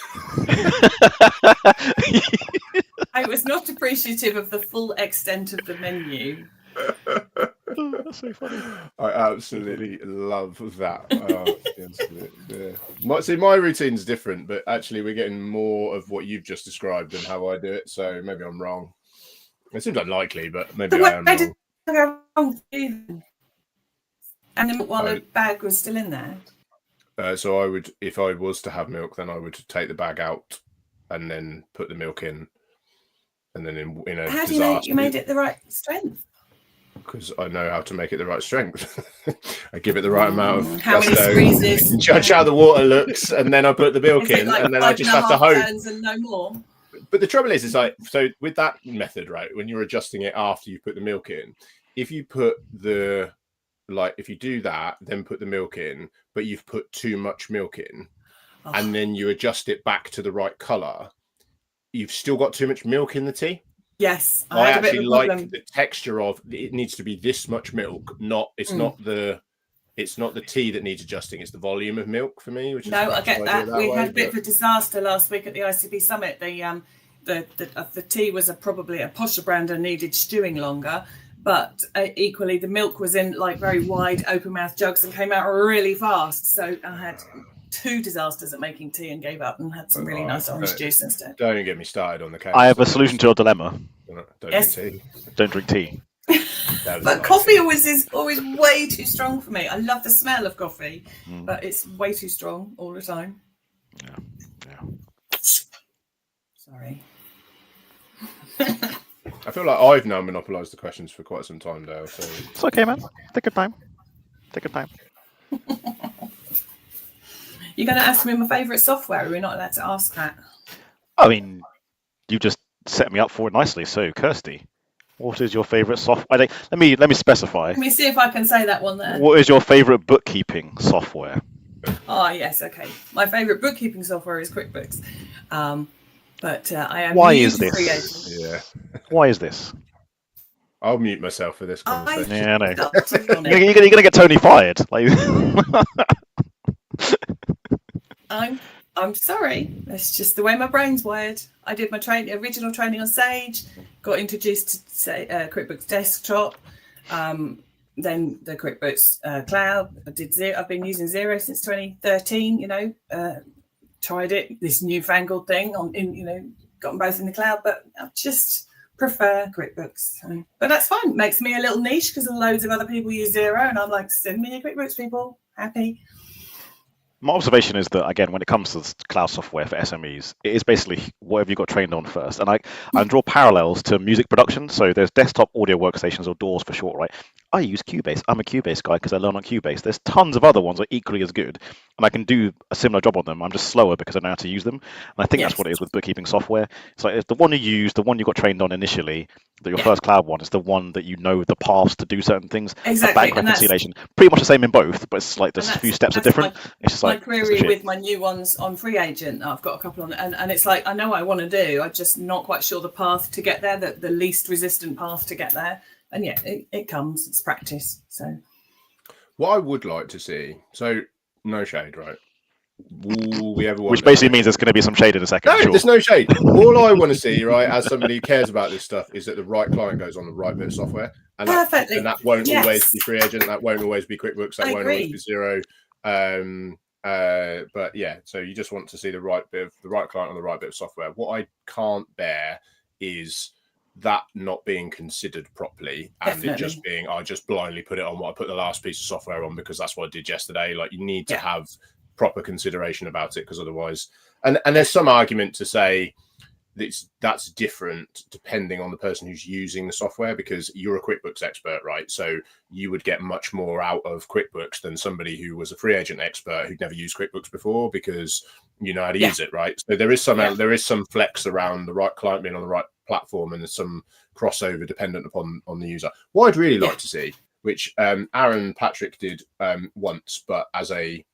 I was not appreciative of the full extent of the menu. Oh, that's so funny. I absolutely love that. See, my routine's different, but actually we're getting more of what you've just described than how I do it. So maybe I'm wrong. It seems unlikely, but maybe I am wrong. And then while the bag was still in there. So I would, if I was to have milk, then I would take the bag out and then put the milk in, and then in a. How do you know you made it the right strength? Because I know how to make it the right strength. I give it the right amount of how many squeezes, judge how the water looks, and then I put the milk in, like and then I just have to hope. And no more. But the trouble is like, so with that method, right? When you're adjusting it after you put the milk in, if you put if you do that, then put the milk in, but you've put too much milk in, and then you adjust it back to the right colour, you've still got too much milk in the tea. Yes, I actually like the texture of it. Needs to be this much milk. It's not the tea that needs adjusting. It's the volume of milk for me. Which I get that. We had a bit of a disaster last week at the ICB summit. The tea was probably a posher brand and needed stewing longer. But equally, the milk was in like very wide, open-mouthed jugs and came out really fast. So I had 2 disasters at making tea and gave up and had some really nice orange juice instead. Don't get me started on the case. I have a solution to your dilemma. Drink tea. Don't drink tea. But coffee is always way too strong for me. I love the smell of coffee, but it's way too strong all the time. Yeah. Sorry. I feel like I've now monopolised the questions for quite some time, Dale. So it's okay, man. Take your time. You're going to ask me my favourite software. We're not allowed to ask that. I mean, you just set me up for it nicely. So, Kirsty, what is your favourite software? Let me specify. Let me see if I can say that one there. What is your favourite bookkeeping software? Oh, yes, okay. My favourite bookkeeping software is QuickBooks. But I am Why is this? Yeah. Why is this? I'll mute myself for this conversation. Yeah, I know. Started on it. You're gonna get Tony fired. Like, I'm sorry. That's just the way my brain's wired. I did my original training on Sage, got introduced to QuickBooks Desktop, then the QuickBooks Cloud. I've been using Xero since 2013. You know, tried it, this newfangled thing got them both in the cloud, but I just prefer QuickBooks. So, but that's fine. Makes me a little niche because loads of other people use Xero, and I'm like, send me your QuickBooks people. Happy. my observation is that, again, when it comes to cloud software for SMEs, it is basically whatever you got trained on first. And I draw parallels to music production. So there's desktop audio workstations, or DAWs for short, right? I use Cubase. I'm a Cubase guy because I learned on Cubase. There's tons of other ones that are equally as good, and I can do a similar job on them. I'm just slower because I know how to use them. And I think that's what it is with bookkeeping software. It's like the one you use, the one you got trained on initially, that your first cloud one is the one that you know the paths to do certain things. Exactly. Bank reconciliation, pretty much the same in both, but it's like there's a few steps are different. It's just my like query with my new ones on Free Agent. I've got a couple on, and it's like I know what I want to do. I'm just not quite sure the path to get there, the least resistant path to get there. And yeah, it comes. It's practice. So, what I would like to see, so no shade, right? Will we ever want which basically means there's going to be some shade in a second. No, sure. There's no shade. All I want to see, right, as somebody who cares about this stuff, is that the right client goes on the right bit of software, and perfectly. That won't always be Free Agent. That won't always be QuickBooks. That won't always be Xero. But yeah, so you just want to see the right client on the right bit of software. What I can't bear is that not being considered properly, and it just being, I just blindly put it on what I put the last piece of software on because that's what I did yesterday. Like, you need to have proper consideration about it, because otherwise, and there's some argument to say that's different depending on the person who's using the software, because you're a QuickBooks expert, right? So you would get much more out of QuickBooks than somebody who was a Free Agent expert who'd never used QuickBooks before, because you know how to use it, right? So there is some flex around the right client being on the right platform, and there's some crossover dependent upon the user. What I'd really like to see, which Aaron Patrick did once, but as a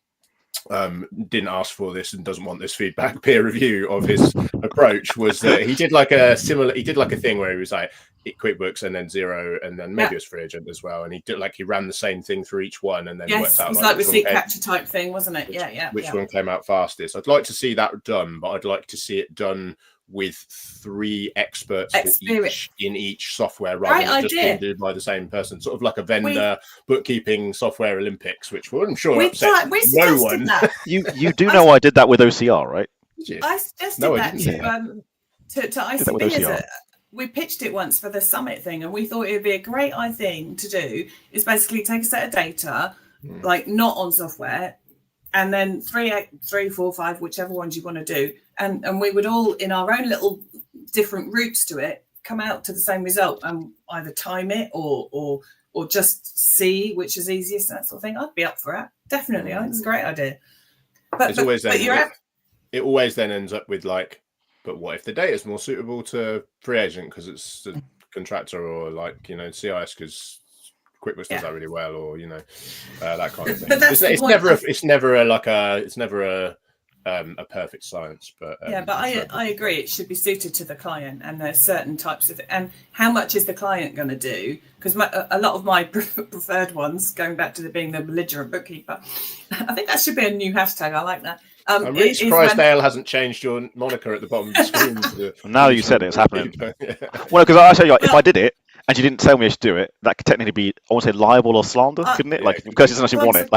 didn't ask for this and doesn't want this feedback peer review of his approach, was that he did like a thing where he was like QuickBooks and then Xero and then maybe it was Free Agent as well, and he ran the same thing for each one and then worked out it's like the seat capture type thing, wasn't it? Which one came out fastest. I'd like to see that done, but I'd like to see it done with 3 experts in each software, rather than just being done by the same person, sort of like a vendor bookkeeping software Olympics, which I'm sure upset no one. That. You do know I did that with OCR, right? Did you? I suggested to ICB. We pitched it once for the summit thing, and we thought it would be a great thing to do. Is basically take a set of data, like not on software, and then 3, 4, 5, whichever ones you want to do. And we would all, in our own little different routes to it, come out to the same result and either time it or just see which is easiest, that sort of thing. I'd be up for it. Definitely. I think it's a great idea. But it always then ends up with like, but what if the data is more suitable to Free Agent because it's a contractor, or like, CIS because QuickBooks does that really well, or that kind of thing. It's never a perfect science, but I agree. It should be suited to the client, and there's certain types of. And how much is the client going to do? Because a lot of my preferred ones, going back to being the belligerent bookkeeper, I think that should be a new hashtag. I like that. I'm really surprised Dale hasn't changed your moniker at the bottom of the screen. Now you said it's happening. Well, because I tell you, if I did it and you didn't tell me I should do it, that could technically be, I want to say, libel or slander, couldn't it? Like, because he doesn't actually want it.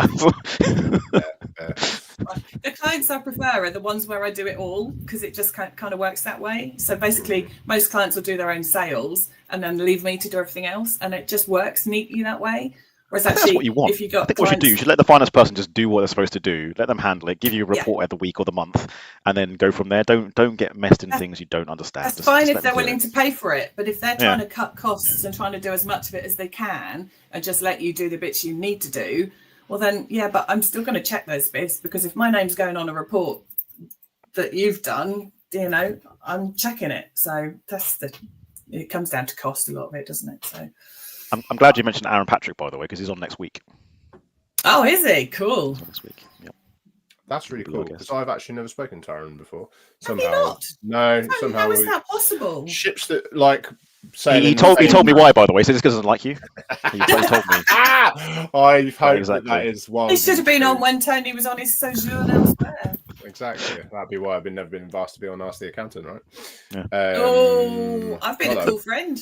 The clients I prefer are the ones where I do it all, because it just kind of works that way. So basically, most clients will do their own sales and then leave me to do everything else, and it just works neatly that way. Whereas actually, that's what you want. If you got I think what you should do, you should let the finance person just do what they're supposed to do. Let them handle it. Give you a report every week or the month, and then go from there. Don't get messed in things you don't understand. That's fine if they're willing to pay for it. But if they're trying to cut costs and trying to do as much of it as they can, and just let you do the bits you need to do, well then, but I'm still going to check those bits, because if my name's going on a report that you've done, I'm checking it. So it comes down to cost, a lot of it, doesn't it? So. I'm glad you mentioned Aaron Patrick, by the way, because he's on next week. Oh, is he? Cool. Next week. Yep. That's really cool, because I've actually never spoken to Aaron before. Have you not? No, somehow. How is that possible? Ships that, like, saying He told me why, by the way. So this doesn't like you. He told me. I hope Exactly. that is one. He should have been on when Tony was on his sojourn elsewhere. Exactly. That'd be why I've never been asked to be on Ask the Accountant, right? Yeah. I've been a cool friend.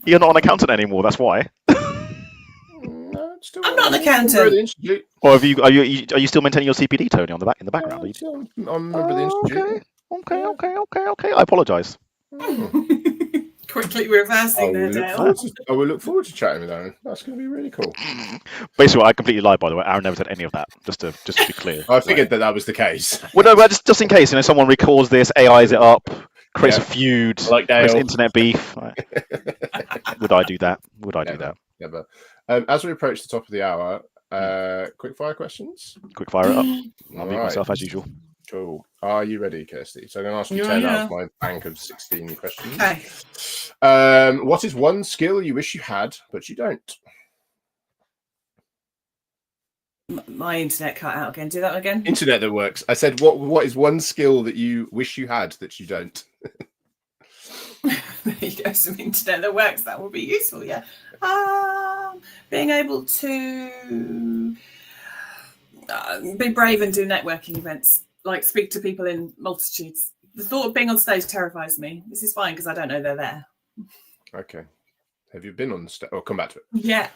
You're not an accountant anymore. That's why. No, still I'm not an at the accountant. institute. Or are you still maintaining your CPD, Tony, in the background? Are you? I'm a member of the institute. Okay. I apologise. Quickly reversing there, Dale. I will look forward to chatting with Aaron. That's going to be really cool. Basically, I completely lied, by the way. Aaron never said any of that. Just to be clear. I figured that was the case. Well, no, but just in case, someone records this, AIs it up, creates a feud, like creates Dale. internet beef. Would I do that? Would I do that? Never. As we approach the top of the hour, quick fire questions. Quick fire it up. I'll All mute right. myself as usual. Cool. Are you ready, Kirsty? So I'm going to ask you Yeah, 10 yeah. out of my bank of 16 questions. Okay. What is one skill you wish you had, but you don't? My internet cut out again. Do that again. Internet that works. I said, what is one skill that you wish you had that you don't? There you go. Some internet that works. That would be useful. Yeah. Being able to be brave and do networking events, like speak to people in multitudes. The thought of being on stage terrifies me. This is fine because I don't know they're there. Okay. Have you been on stage? Or come back to it. Yeah.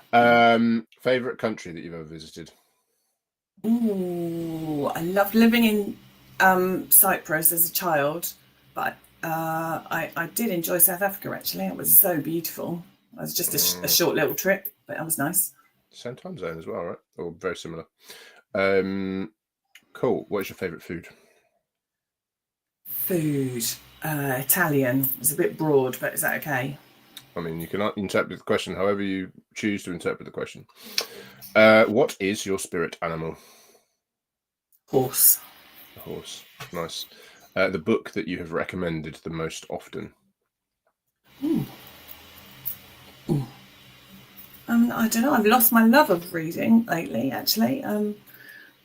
Favorite country that you've ever visited? Ooh, I loved living in Cyprus as a child, but I did enjoy South Africa, actually. It was so beautiful. It was just a short little trip, but that was nice. Same time zone as well, right? Or very similar. Cool. What is your favourite food? Food. Italian. It's a bit broad, but is that okay? I mean, you can interpret the question however you choose to interpret the question. What is your spirit animal? Horse. A horse. Nice. The book that you have recommended the most often? I don't know. I've lost my love of reading lately, actually. Out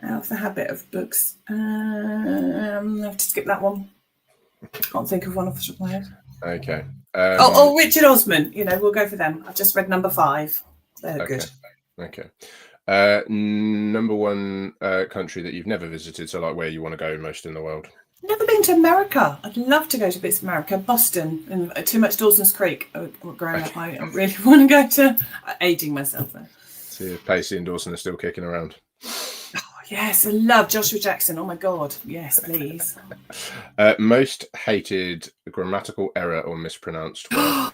of the habit of books. I have to skip that one. Can't think of one off the top of my head. Okay. Richard Osman. We'll go for them. I've just read number 5. They're good. Okay. Number one country that you've never visited, so like where you want to go most in the world? Never been to America. I'd love to go to bits of America. Boston and too much Dawson's Creek. Growing up, I really want to go to. Aging myself there. See if Pacey and Dawson are still kicking around. Oh, yes, I love Joshua Jackson. Oh my God, yes, please. Most hated grammatical error or mispronounced word?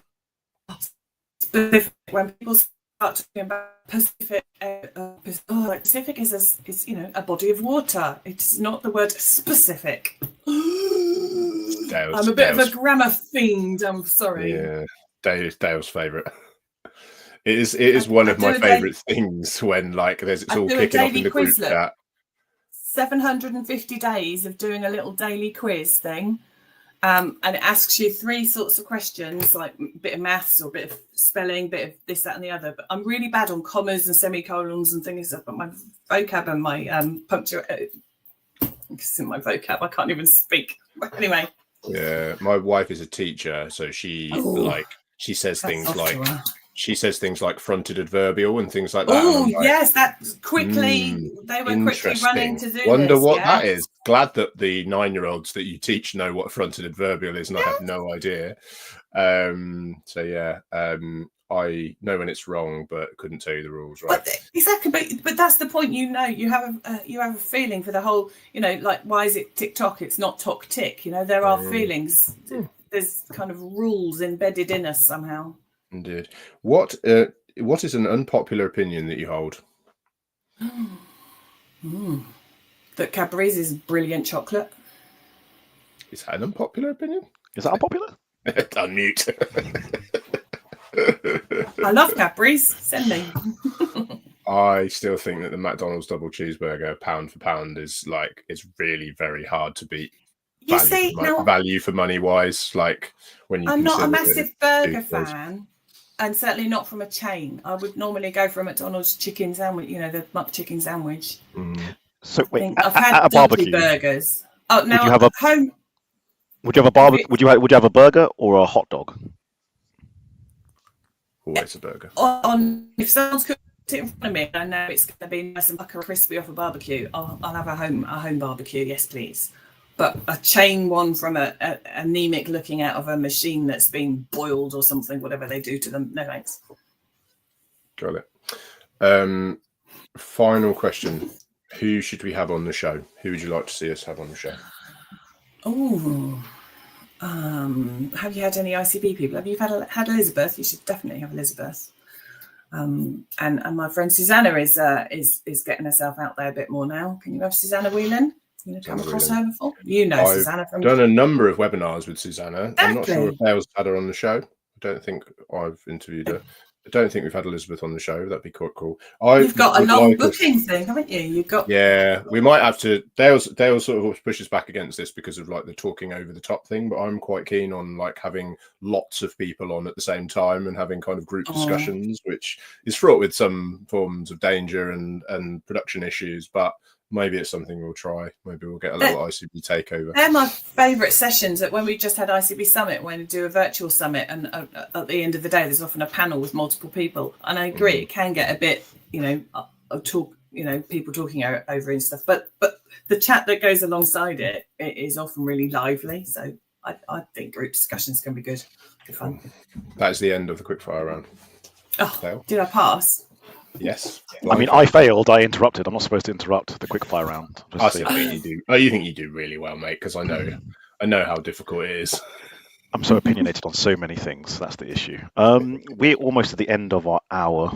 Specific. When people start talking about Pacific, Pacific is a body of water. It's not the word specific. I'm a bit of a grammar fiend. I'm sorry. Yeah, Dale's favourite. It is one of my favourite things when it's all kicking off in the group chat. 750 days of doing a little daily quiz thing. And it asks you 3 sorts of questions, like a bit of maths or a bit of spelling, bit of this, that, and the other. But I'm really bad on commas and semicolons and things. But my vocab and my it's in my vocab. I can't even speak. But anyway. Yeah, my wife is a teacher, so she says things like fronted adverbial and things like that. Oh yes, that's quickly. They were quickly running to do. Wonder what that is. Glad that the 9-year-olds that you teach know what fronted adverbial is, and I have no idea. I know when it's wrong, but couldn't tell you the rules. Right? Exactly, but that's the point. You have a feeling for the whole. Why is it tick-tock? It's not tock-tick. There are feelings. There's kind of rules embedded in us somehow. Indeed. What is an unpopular opinion that you hold? That Cadbury's is brilliant chocolate. Is that an unpopular opinion? Is that unpopular? Unmute. I love Cadbury's. Send me. I still think that the McDonald's double cheeseburger, pound for pound, is it's really very hard to beat. Value for money wise, when you. I'm not a massive burger fan, and certainly not from a chain. I would normally go for a McDonald's chicken sandwich. The McChicken sandwich. So wait, I've had at a barbecue burgers. Oh, now would you have a barbecue? Would you have a burger or a hot dog? always a burger. If someone's cooked it in front of me, and I know it's going to be nice and bucker crispy off a barbecue, I'll have a home barbecue. Yes, please. But a chain one from a anemic looking out of a machine that's been boiled or something, whatever they do to them, no thanks. Got it. Final question. Who should we have on the show? Who would you like to see us have on the show? Oh, have you had any ICB people? Have you had Elizabeth? You should definitely have Elizabeth. And my friend Susanna is getting herself out there a bit more now. Can you have Susanna Whelan? You know, come across her before? You know I've Susanna from. Done a number of webinars with Susanna. Exactly. I'm not sure if Dale's had her on the show. I don't think I've interviewed her. I don't think we've had Elizabeth on the show. That'd be quite cool. You've got a long booking thing, haven't you? You've got. Yeah, we might have to. Dale sort of pushes back against this because of like the talking over the top thing. But I'm quite keen on like having lots of people on at the same time and having kind of group discussions, which is fraught with some forms of danger and production issues. But maybe it's something we'll try. Maybe we'll get a little ICB takeover. They're my favourite sessions. When we just had ICB Summit, when we do a virtual summit, and at the end of the day, there's often a panel with multiple people. And I agree, it can get a bit, people talking over and stuff. But the chat that goes alongside it is often really lively. So I think group discussions can be good fun. That is the end of the quickfire round. Oh, Dale? did I pass? Yes. I mean, I failed. I interrupted. I'm not supposed to interrupt the quickfire round. I think you do. Oh, you think you do really well, mate? Because I know how difficult it is. I'm so opinionated on so many things. That's the issue. We're almost at the end of our hour.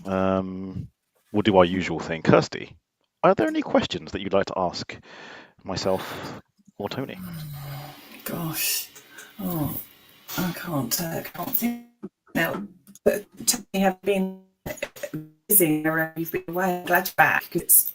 We'll do our usual thing. Kirsty, are there any questions that you'd like to ask myself or Tony? Gosh, I can't think now. But Tony, have been busy around. You've been away. I'm glad you're back. It's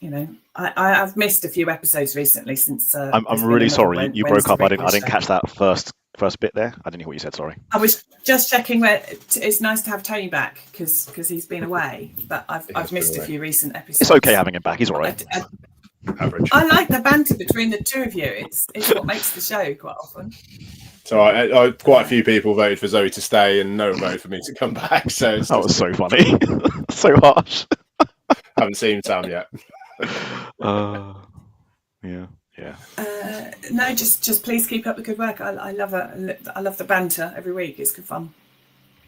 I've missed a few episodes recently since. I'm really sorry. You broke up. I didn't catch that first bit there. I didn't hear what you said. Sorry. I was just checking where it's nice to have Tony back because he's been away. But I've missed a few recent episodes. It's okay having him back. He's all right. Average. I like the banter between the two of you. It's what makes the show quite often. So I quite a few people voted for Zoe to stay and no one voted for me to come back. So that was so funny. So harsh. Haven't seen Sam yet. Yeah. No, just please keep up the good work. I love the banter every week. It's good fun.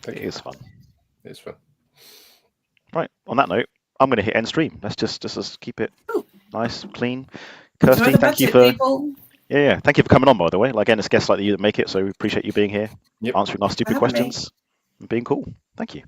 It is fun. It's fun. Right. On that note, I'm going to hit end stream. Let's just keep it nice, clean. Kirsty, thank you for. People. Yeah. Thank you for coming on, by the way. Again, it's guests like you that make it, so we appreciate you being here, answering our stupid questions, and being cool. Thank you.